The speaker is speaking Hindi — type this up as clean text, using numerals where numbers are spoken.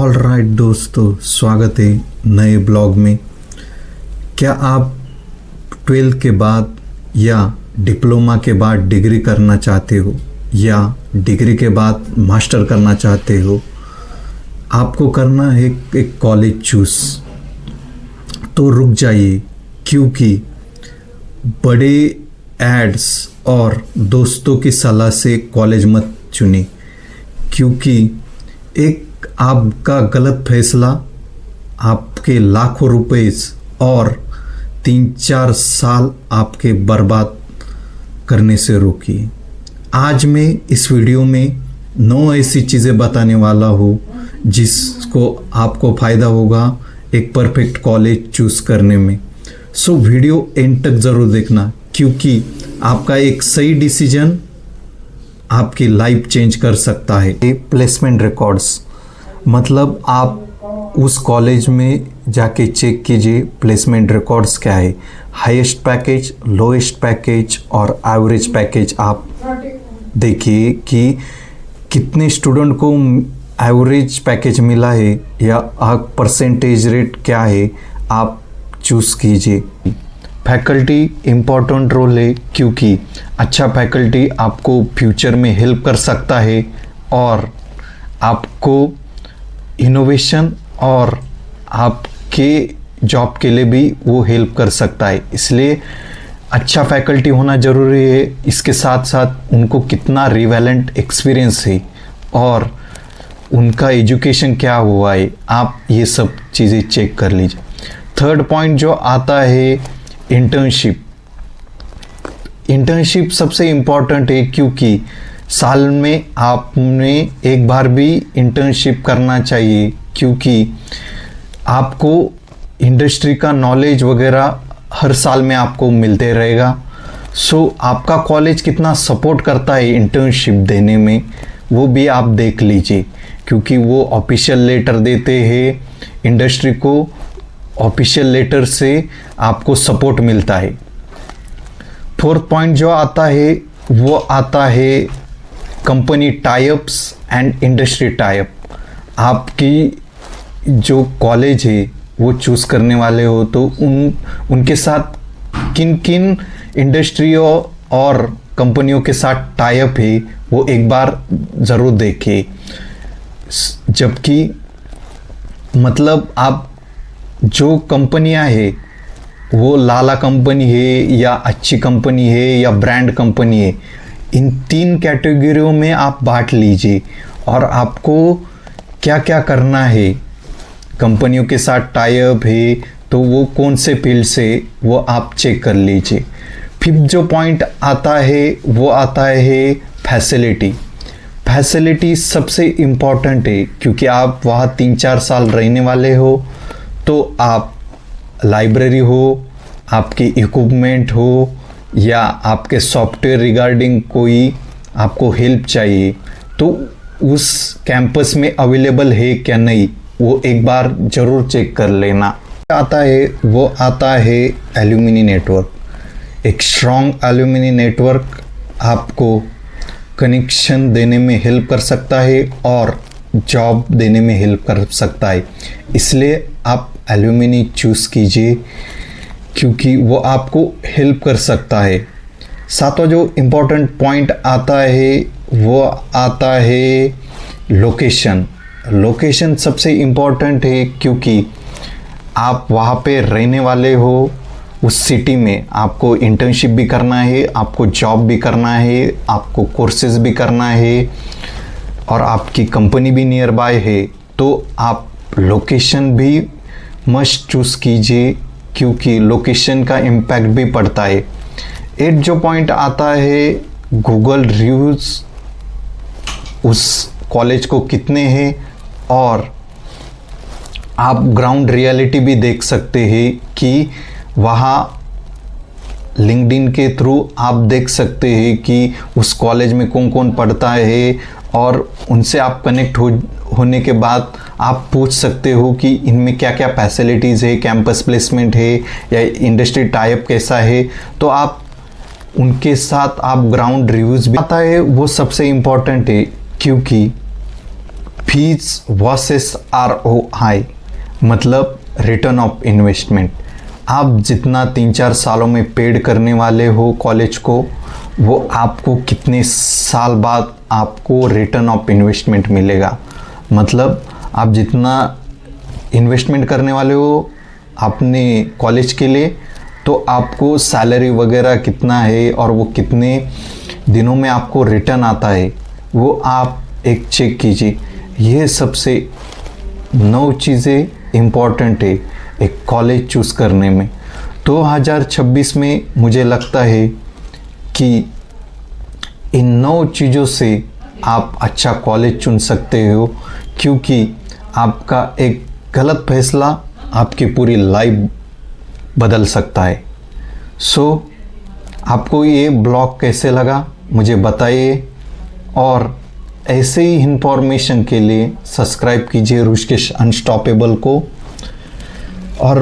ऑल राइट दोस्तों, स्वागत है नए ब्लॉग में। क्या आप 12th के बाद या डिप्लोमा के बाद डिग्री करना चाहते हो या डिग्री के बाद मास्टर करना चाहते हो? आपको करना है एक कॉलेज चूज़, तो रुक जाइए, क्योंकि बड़े एड्स और दोस्तों की सलाह से कॉलेज मत चुने, क्योंकि एक आपका गलत फैसला आपके लाखों रुपए और 3-4 साल आपके बर्बाद करने से रोकी। आज मैं इस वीडियो में 9 ऐसी चीज़ें बताने वाला हूँ जिसको आपको फ़ायदा होगा एक परफेक्ट कॉलेज चूज़ करने में। सो वीडियो एंड तक ज़रूर देखना, क्योंकि आपका एक सही डिसीजन आपकी लाइफ चेंज कर सकता है। प्लेसमेंट रिकॉर्ड्स मतलब आप उस कॉलेज में जाके चेक कीजिए प्लेसमेंट रिकॉर्ड्स क्या है। हाईएस्ट पैकेज, लोएस्ट पैकेज और एवरेज पैकेज आप देखिए कि कितने स्टूडेंट को एवरेज पैकेज मिला है या परसेंटेज रेट क्या है, आप चूज़ कीजिए। फैकल्टी इम्पोर्टेंट रोल है, क्योंकि अच्छा फैकल्टी आपको फ्यूचर में हेल्प कर सकता है और आपको इनोवेशन और आपके जॉब के लिए भी वो हेल्प कर सकता है। इसलिए अच्छा फैकल्टी होना ज़रूरी है। इसके साथ साथ उनको कितना रिवेलेंट एक्सपीरियंस है और उनका एजुकेशन क्या हुआ है, आप ये सब चीज़ें चेक कर लीजिए। थर्ड पॉइंट जो आता है इंटर्नशिप। इंटर्नशिप सबसे इम्पॉर्टेंट है, क्योंकि साल में आपने एक बार भी इंटर्नशिप करना चाहिए, क्योंकि आपको इंडस्ट्री का नॉलेज वगैरह हर साल में आपको मिलते रहेगा। सो आपका कॉलेज कितना सपोर्ट करता है इंटर्नशिप देने में, वो भी आप देख लीजिए, क्योंकि वो ऑफिशियल लेटर देते हैं इंडस्ट्री को। ऑफिशियल लेटर से आपको सपोर्ट मिलता है। फोर्थ पॉइंट जो आता है वो आता है company types and industry type. आपकी जो कॉलेज है वो चूज़ करने वाले हो तो उनके साथ किन किन इंडस्ट्रियों और कंपनियों के साथ टाइप है वो एक बार ज़रूर देखिए। जबकि मतलब आप जो कंपनियां है वो लाला कंपनी है या अच्छी कंपनी है या ब्रांड कंपनी है, इन 3 कैटेगरियों में आप बांट लीजिए और आपको क्या क्या करना है। कंपनियों के साथ टाई अप है तो वो कौन से फील्ड से, वो आप चेक कर लीजिए। फिफ्थ जो पॉइंट आता है वो आता है फैसिलिटी। फैसिलिटी सबसे इम्पॉर्टेंट है, क्योंकि आप वहाँ 3-4 साल रहने वाले हो, तो आप लाइब्रेरी हो, आपकी इक्विपमेंट हो या आपके सॉफ्टवेयर रिगार्डिंग कोई आपको हेल्प चाहिए, तो उस कैंपस में अवेलेबल है क्या नहीं, वो एक बार ज़रूर चेक कर लेना। आता है वो आता है एल्यूमिनी नेटवर्क। एक स्ट्रॉन्ग एल्यूमिनी नेटवर्क आपको कनेक्शन देने में हेल्प कर सकता है और जॉब देने में हेल्प कर सकता है। इसलिए आप एल्यूमिनी चूज़ कीजिए, क्योंकि वो आपको हेल्प कर सकता है। सातवां जो इम्पोर्टेंट पॉइंट आता है वो आता है लोकेशन। लोकेशन सबसे इम्पोर्टेंट है, क्योंकि आप वहाँ पे रहने वाले हो, उस सिटी में आपको इंटर्नशिप भी करना है, आपको जॉब भी करना है, आपको कोर्सेज भी करना है और आपकी कंपनी भी नियर बाय है, तो आप लोकेशन भी मस्ट चूज़ कीजिए, क्योंकि लोकेशन का इम्पैक्ट भी पड़ता है। 8 जो पॉइंट आता है गूगल रिव्यूज़, उस कॉलेज को कितने हैं और आप ग्राउंड रियलिटी भी देख सकते हैं कि वहाँ लिंक्डइन के थ्रू आप देख सकते हैं कि उस कॉलेज में कौन कौन पढ़ता है और उनसे आप कनेक्ट होने के बाद आप पूछ सकते हो कि इनमें क्या क्या फैसिलिटीज़ है, कैंपस प्लेसमेंट है या इंडस्ट्री टाइप कैसा है, तो आप उनके साथ आप ग्राउंड रिव्यूज़ भी आता है। वो सबसे इम्पॉर्टेंट है, क्योंकि फीस वर्सेस ROI, मतलब रिटर्न ऑफ इन्वेस्टमेंट। आप जितना 3-4 सालों में पेड करने वाले हो कॉलेज को, वो आपको कितने साल बाद आपको रिटर्न ऑफ इन्वेस्टमेंट मिलेगा। मतलब आप जितना इन्वेस्टमेंट करने वाले हो अपने कॉलेज के लिए, तो आपको सैलरी वगैरह कितना है और वो कितने दिनों में आपको रिटर्न आता है, वो आप एक चेक कीजिए। ये सबसे 9 चीज़ें इम्पॉर्टेंट है एक कॉलेज चूज़ करने में। 2026 में मुझे लगता है कि इन 9 चीज़ों से आप अच्छा कॉलेज चुन सकते हो, क्योंकि आपका एक गलत फैसला आपकी पूरी लाइफ बदल सकता है। आपको ये ब्लॉग कैसे लगा मुझे बताइए, और ऐसे ही इंफॉर्मेशन के लिए सब्सक्राइब कीजिए ऋषिकेश अनस्टॉपेबल को। और